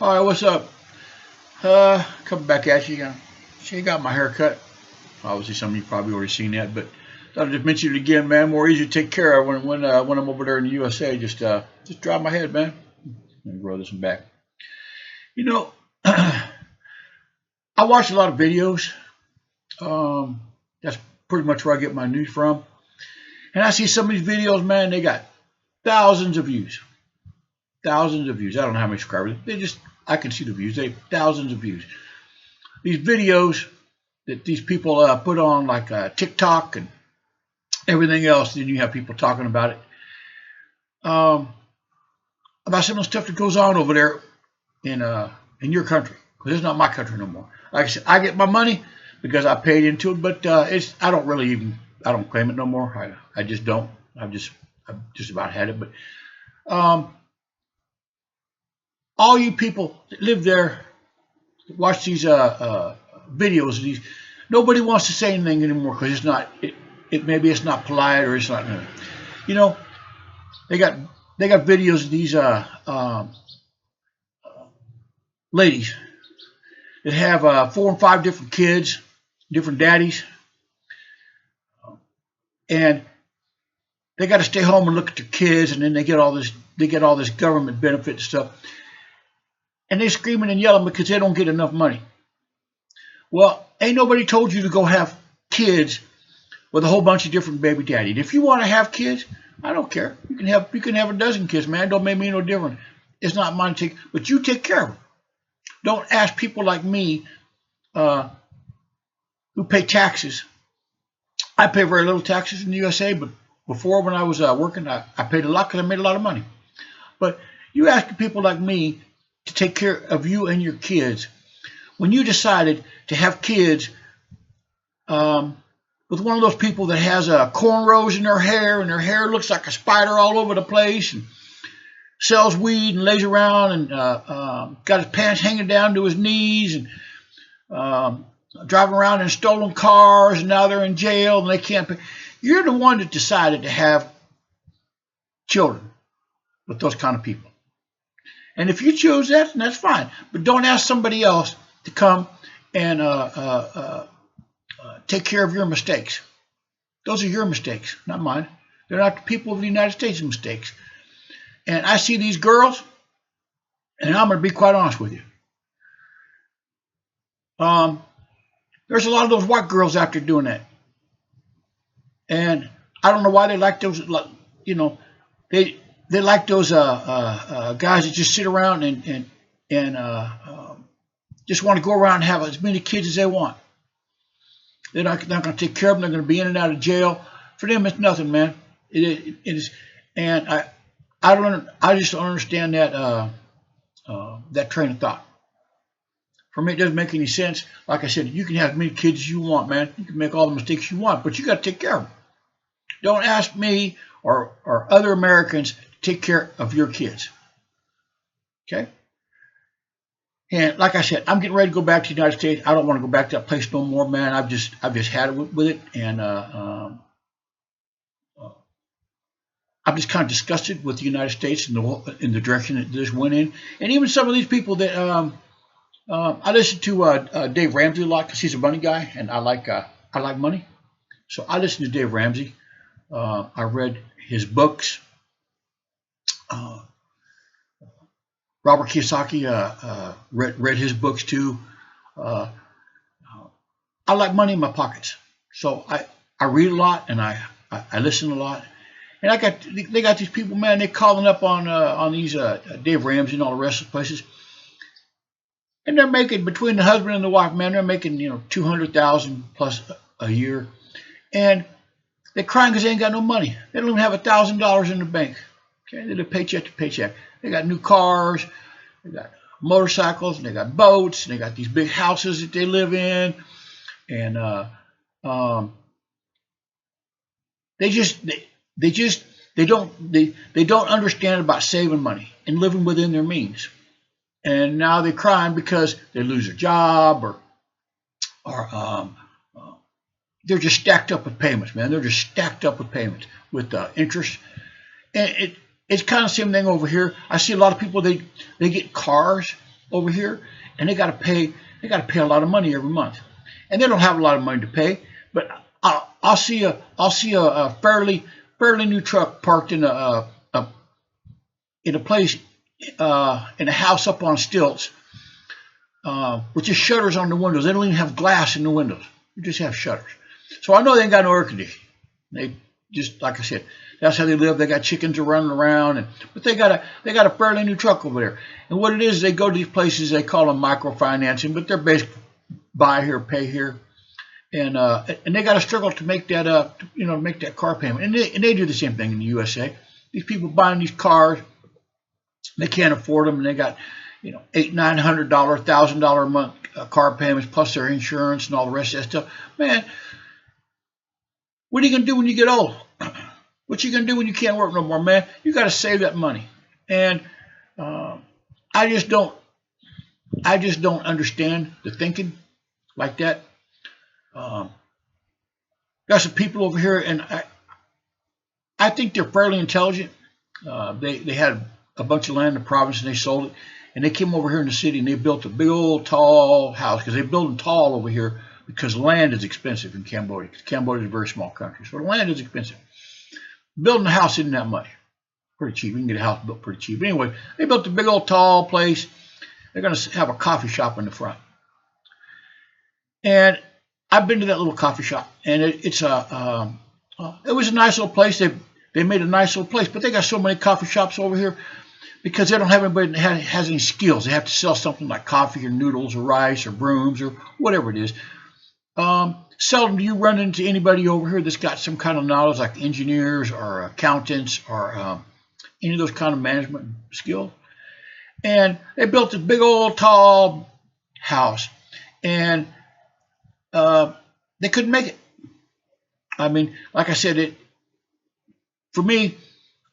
All right, what's up? Coming back at you. She got my haircut. Obviously, some of you probably already seen that, but thought I'd just mention it again, man. More easy to take care of when I'm over there in the USA. Just dry my head, man. Let me grow this one back. You know, I watch a lot of videos. Um, that's pretty much where I get my news from. And I see some of these videos, man. They got thousands of views. Thousands of views. I don't know how many subscribers. I can see the views. They have thousands of views. These videos that these people put on like TikTok and everything else. Then you have people talking about it, about some of the stuff that goes on over there in your country, because it's not my country no more. Like I said, I get my money because I paid into it, but I don't claim it no more. I just don't. I've just about had it. But all you people that live there, watch these videos. Nobody wants to say anything anymore because it's not. Maybe it's not polite, or it's not. You know, they got videos of these ladies that have 4 and 5 different kids, different daddies, and they got to stay home and look at their kids, and then they get all this government benefit and stuff, and they're screaming and yelling because they don't get enough money. Well, ain't nobody told you to go have kids with a whole bunch of different baby daddies. If you want to have kids, I don't care. You can have a dozen kids, man. Don't make me no different. It's not mine to take, but you take care of them. Don't ask people like me who pay taxes. I pay very little taxes in the USA, but before, when I was working, I paid a lot because I made a lot of money. But you ask people like me to take care of you and your kids. When you decided to have kids with one of those people that has cornrows in their hair, and their hair looks like a spider all over the place, and sells weed and lays around, and got his pants hanging down to his knees, and driving around in stolen cars, and now they're in jail and they can't pay. You're the one that decided to have children with those kind of people. And if you choose that, then that's fine. But don't ask somebody else to come and take care of your mistakes. Those are your mistakes, not mine. They're not the people of the United States' mistakes. And I see these girls, and I'm going to be quite honest with you. There's a lot of those white girls out there doing that. And I don't know why they like those, they like those guys that just sit around and just want to go around and have as many kids as they want. They're not going to take care of them. They're going to be in and out of jail. For them, it's nothing, man. It is, and I just don't understand that that train of thought. For me, it doesn't make any sense. Like I said, you can have as many kids as you want, man. You can make all the mistakes you want, but you got to take care of them. Don't ask me or other Americans to take care of your kids. Okay? And like I said, I'm getting ready to go back to the United States. I don't want to go back to that place no more, man. I've just had it with it, and I'm just kind of disgusted with the United States and in the direction that this went in. And even some of these people that I listen to Dave Ramsey a lot because he's a money guy, and I like money, so I listen to Dave Ramsey. I read his books. Robert Kiyosaki, read his books too. I like money in my pockets, so I read a lot, and I listen a lot. And they got these people, man. They calling up on these Dave Ramsey and all the rest of the places, and they're making, between the husband and the wife, man, they're making $200,000 plus a year, and they're crying because they ain't got no money. They don't even have $1,000 in the bank. Okay, they live paycheck to paycheck. They got new cars, they got motorcycles, and they got boats, and they got these big houses that they live in, and they don't understand about saving money and living within their means. And now they're crying because they lose their job, or they're just stacked up with payments, man. They're just stacked up with payments with interest. And it's kind of the same thing over here. I see a lot of people, they get cars, over here, and they got to pay a lot of money every month, and they don't have a lot of money to pay. But I'll see a fairly new truck parked in a place in a house up on stilts, with just shutters on the windows. They don't even have glass in the windows. They just have shutters. So I know they ain't got no air conditioning. They just, like I said, that's how they live. They got chickens running around, but they got a fairly new truck over there. And what it is, they go to these places, they call them microfinancing, but they're basically buy here, pay here, and they got to struggle to make that make that car payment. And they do the same thing in the USA. These people buying these cars, they can't afford them, and they got $800, $900, $1,000 a month car payments plus their insurance and all the rest of that stuff. Man, what are you gonna do when you get old? What you gonna do when you can't work no more, man? You got to save that money. And I just don't understand the thinking like that. Got some people over here, and I think they're fairly intelligent. They had a bunch of land in the province, and they sold it, and they came over here in the city, and they built a big old tall house, because they're building tall over here because land is expensive in Cambodia. Cambodia is a very small country, so the land is expensive. Building a house isn't that much. Pretty cheap. You can get a house built pretty cheap. Anyway, they built a big old tall place. They're going to have a coffee shop in the front. And I've been to that little coffee shop, and it was a nice little place. They made a nice little place, but they got so many coffee shops over here because they don't have anybody that has any skills. They have to sell something like coffee or noodles or rice or brooms or whatever it is. Seldom do you run into anybody over here that's got some kind of knowledge, like engineers or accountants or any of those kind of management skills. And they built this big old tall house, and they couldn't make it. I mean, like I said, for me,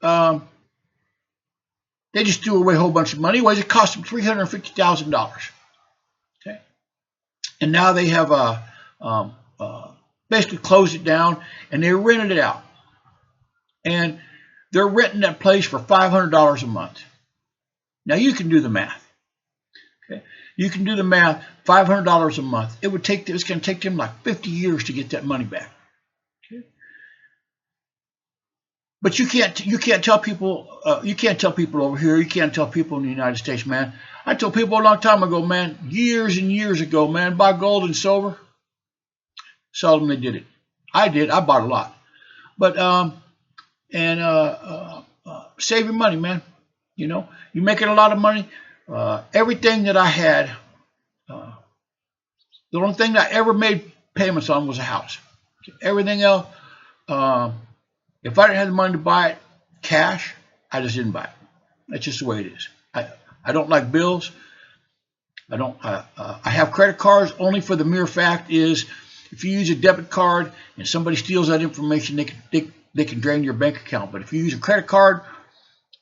they just threw away a whole bunch of money. Anyways, it cost them $350,000. Okay, and now they have basically closed it down, and they rented it out, and they're renting that place for $500 a month. Now you can do the math. Okay, you can do the math. $500 a month. It's going to take them like 50 years to get that money back. Okay, but you can't tell people. You can't tell people over here. You can't tell people in the United States, man. I told people a long time ago, man, years and years ago, man, buy gold and silver. Seldom they did it. I did. I bought a lot. But save your money, man. You're making a lot of money. Everything that I had, the only thing that I ever made payments on was a house. Everything else, if I didn't have the money to buy it cash, I just didn't buy it. That's just the way it is. I don't like bills. I have credit cards only for the mere fact is, if you use a debit card and somebody steals that information, they can drain your bank account. But if you use a credit card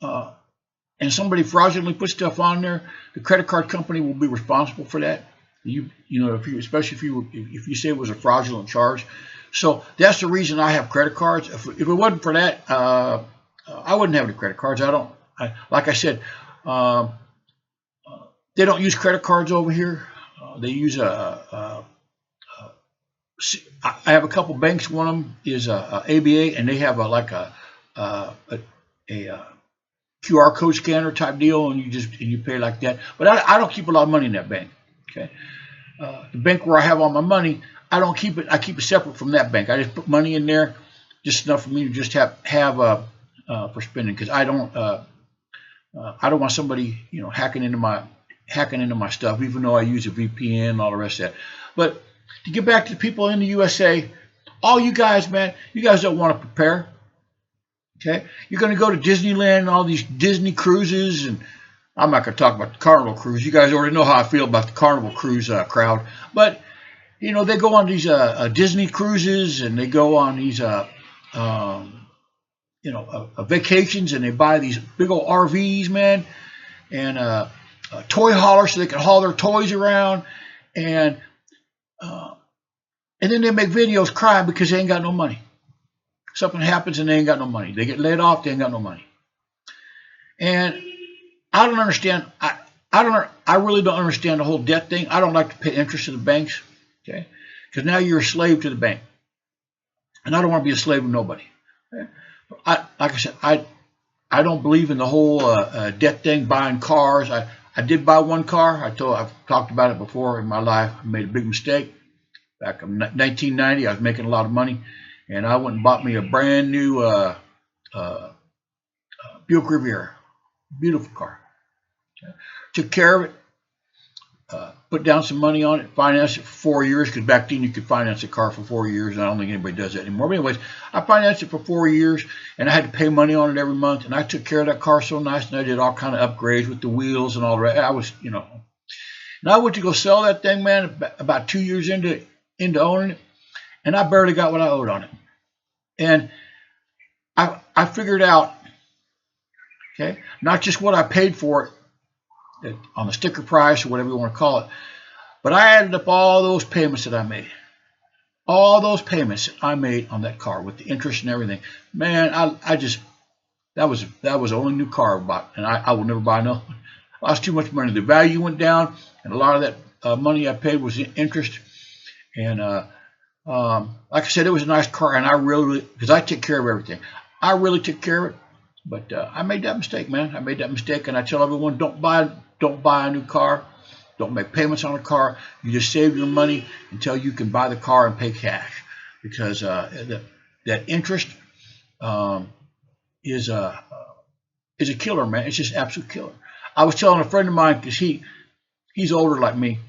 and somebody fraudulently puts stuff on there, the credit card company will be responsible for that. Especially if you say it was a fraudulent charge. So that's the reason I have credit cards. If it wasn't for that, I wouldn't have any credit cards. Like I said, they don't use credit cards over here. They use I have a couple banks. One of them is ABA, and they have a QR code scanner type deal, and you pay like that. But I don't keep a lot of money in that bank. Okay, the bank where I have all my money, I don't keep it. I keep it separate from that bank. I just put money in there, just enough for me to just have for spending, because I don't want somebody hacking into my stuff, even though I use a VPN and all the rest of that. But to get back to the people in the USA, all you guys, man, you guys don't want to prepare. Okay, you're going to go to Disneyland and all these Disney cruises, and I'm not going to talk about the Carnival cruise. You guys already know how I feel about the Carnival cruise crowd. But they go on these Disney cruises, and they go on these vacations, and they buy these big old RVs, man, and toy haulers so they can haul their toys around, and then they make videos crying because they ain't got no money. Something happens and they ain't got no money. They get laid off, they ain't got no money. And I don't understand. I I really don't understand the whole debt thing. I don't like to pay interest to the banks, okay? Because now you're a slave to the bank, and I don't want to be a slave to nobody. Okay? Like I said, I don't believe in the whole debt thing, buying cars. I did buy one car. I've talked about it before in my life. I made a big mistake back in 1990. I was making a lot of money, and I went and bought me a brand new Buick Riviera, beautiful car. Okay? Took care of it. Put down some money on it, financed it for 4 years, because back then you could finance a car for 4 years, and I don't think anybody does that anymore. But anyways, I financed it for 4 years, and I had to pay money on it every month, and I took care of that car so nice, and I did all kind of upgrades with the wheels and all the rest. I was, and I went to go sell that thing, man, about 2 years into owning it, and I barely got what I owed on it. And I figured out, okay, not just what I paid for it, on the sticker price or whatever you want to call it, but I added up all those payments that I made. All those payments that I made on that car with the interest and everything. Man, that was the only new car I bought, and I will never buy another one. I lost too much money. The value went down, and a lot of that money I paid was interest. And like I said, it was a nice car, and I really, because I took care of everything. I really took care of it. But I made that mistake, man. I made that mistake, and I tell everyone, don't buy a new car. Don't make payments on a car. You just save your money until you can buy the car and pay cash, because that interest is a killer, man. It's just absolute killer. I was telling a friend of mine, because he's older like me.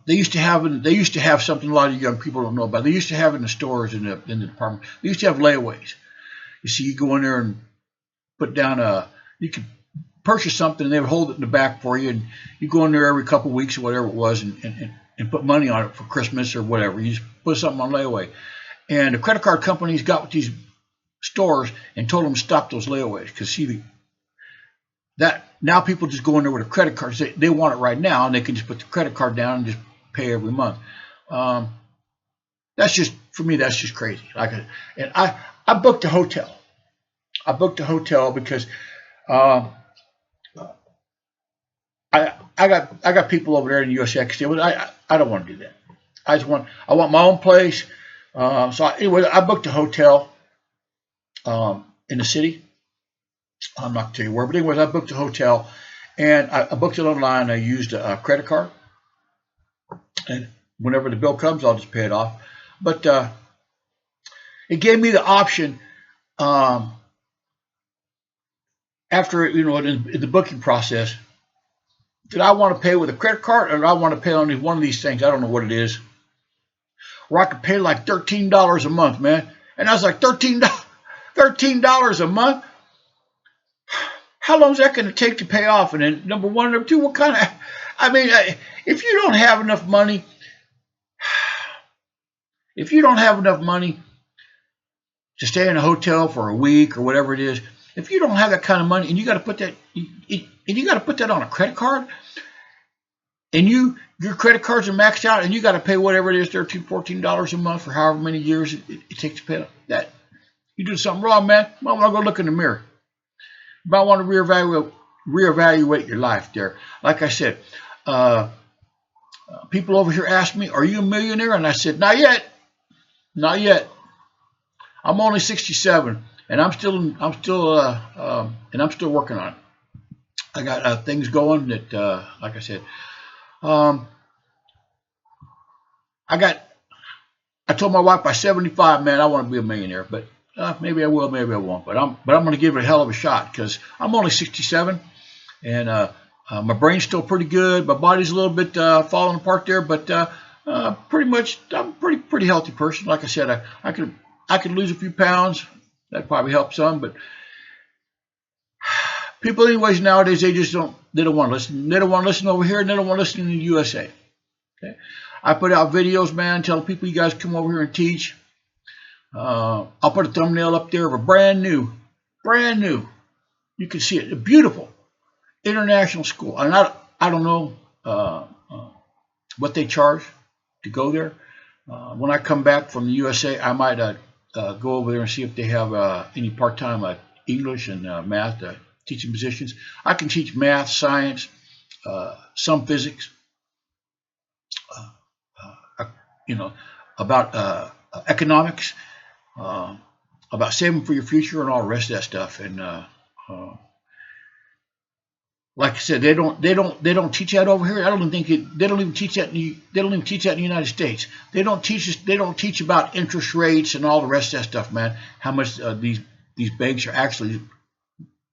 They used to have something a lot of young people don't know about. They used to have in the stores in the department. They used to have layaways. You see, you go in there and put down you could purchase something, and they would hold it in the back for you, and you go in there every couple of weeks or whatever it was, and put money on it for Christmas or whatever. You just put something on layaway. And the credit card companies got with these stores and told them to stop those layaways, because see, that now people just go in there with a credit card. They want it right now, and they can just put the credit card down and just pay every month. That's just, for me, that's just crazy. And I booked a hotel. I booked a hotel because I got people over there in the USA. I don't want to do that. I want my own place. Anyway, I booked a hotel in the city. I'm not going to tell you where, but anyways, I booked a hotel, and I booked it online. I used a credit card, and whenever the bill comes, I'll just pay it off. But it gave me the option, after in the booking process, did I want to pay with a credit card, or did I want to pay on one of these things? I don't know what it is. Where I could pay like $13 a month, man. And I was like, $13 a month? How long is that going to take to pay off? And then number one, number two, what kind of, if you don't have enough money, to stay in a hotel for a week or whatever it is, if you don't have that kind of money, and you got to put that on a credit card, and your credit cards are maxed out, and you got to pay whatever it is, $13, $14 a month for however many years it takes to pay that, you do something wrong, man. You might want to go look in the mirror. You might want to reevaluate your life there. Like I said, people over here ask me, "Are you a millionaire?" And I said, "Not yet, not yet. I'm only 67, and I'm still working on it. I got things going that, like I said, I told my wife by 75, man, I want to be a millionaire, but maybe I will, maybe I won't. But I'm going to give it a hell of a shot, because I'm only 67, and my brain's still pretty good. My body's a little bit falling apart there, but pretty much I'm a pretty healthy person. Like I said, I could lose a few pounds. That'd probably help some, but people, anyways, nowadays they don't want to listen. They don't want to listen over here, and they don't want to listen in the USA. Okay, I put out videos, man, telling people, you guys come over here and teach. I'll put a thumbnail up there of a brand new, you can see it, a beautiful international school. And I don't know what they charge to go there. When I come back from the USA, I might go over there and see if they have any part-time English and math teaching positions. I can teach math, science, some physics, you know, about economics, about saving for your future, and all the rest of that stuff. And like I said, they don't teach that over here. I don't even think they don't even teach that. They don't even teach that in the United States. They don't teach us. They don't teach about interest rates and all the rest of that stuff, man. How much these banks are actually.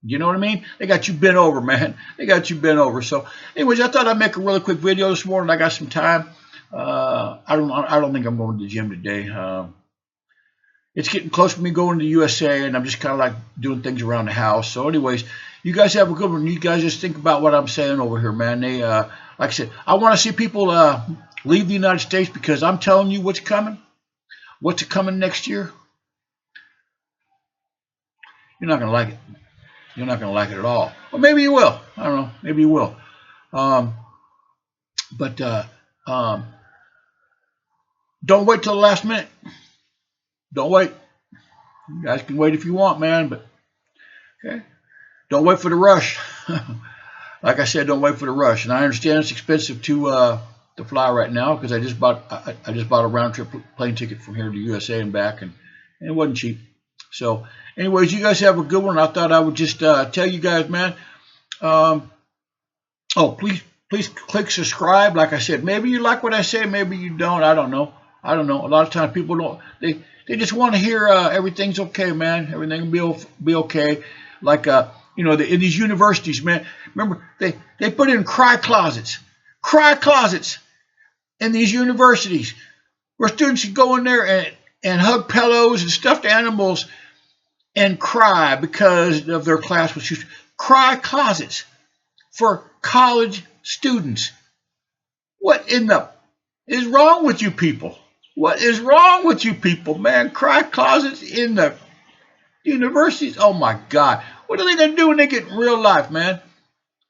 You know what I mean? They got you bent over, man. They got you bent over. So, anyways, I thought I'd make a really quick video this morning. I got some time. I don't think I'm going to the gym today. It's getting close to me going to the USA, and I'm just kind of like doing things around the house. So, anyways, you guys have a good one. You guys just think about what I'm saying over here, man. They, like I said, I want to see people leave the United States because I'm telling you what's coming. What's coming next year? You're not going to like it. You're not going to like it at all. Or maybe you will. I don't know. Maybe you will. But don't wait till the last minute. Don't wait. You guys can wait if you want, man. But okay, don't wait for the rush. Like I said, don't wait for the rush. And I understand it's expensive to fly right now because I just bought a round trip plane ticket from here to USA and back, and it wasn't cheap. So, anyways, you guys have a good one. I thought I would just tell you guys, man. Oh, please click subscribe. Like I said, maybe you like what I say, maybe you don't. I don't know. A lot of times people don't. They just want to hear everything's okay, man. Everything will be okay. Like in these universities, man. Remember they put in cry closets in these universities where students can go in there and hug pillows and stuffed animals and cry because of their class was used. Cry closets for college students. What in the is wrong with you people? What is wrong with you people, man? Cry closets in the universities? Oh my God. What are they going to do when they get in real life, man?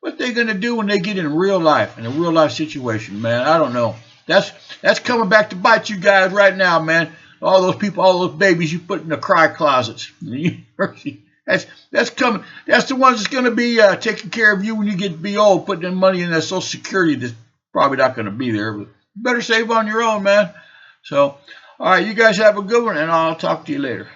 What are they going to do when they get in real life, in a real life situation, man? I don't know. That's coming back to bite you guys right now, man. All those people, all those babies you put in the cry closets in the university. That's coming. That's the ones that's going to be taking care of you when you get to be old, putting in money in that Social Security that's probably not going to be there. But you better save on your own, man. So, all right, you guys have a good one, and I'll talk to you later.